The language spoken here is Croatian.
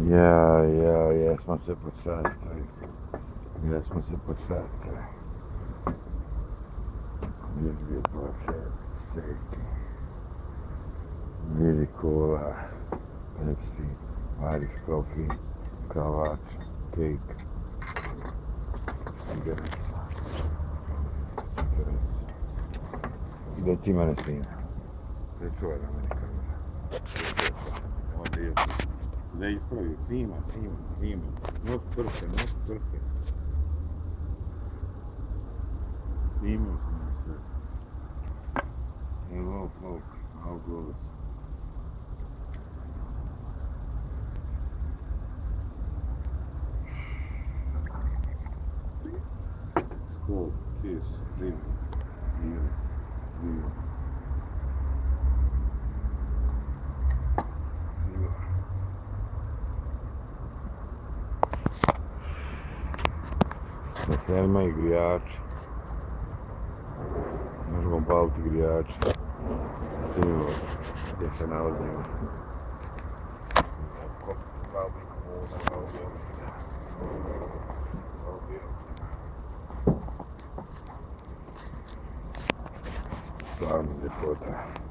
Ja, jesmo se počastili. Jesmo se počastili. Vidi Bože, seki. Vidi kola, Pepsi, Irish coffee, kavač, cake, cigarettes. Gdje ti mene snima? Pričuvaj na meni kamera. Da ispravi, snima. Nos prste. Snimao sam na sve. Evo, malo gole su. Skol, cheers, živio. Na Selma i grijači. Možemo paliti grijači. Svima gdje se nalazimo. Stvarno ljepota.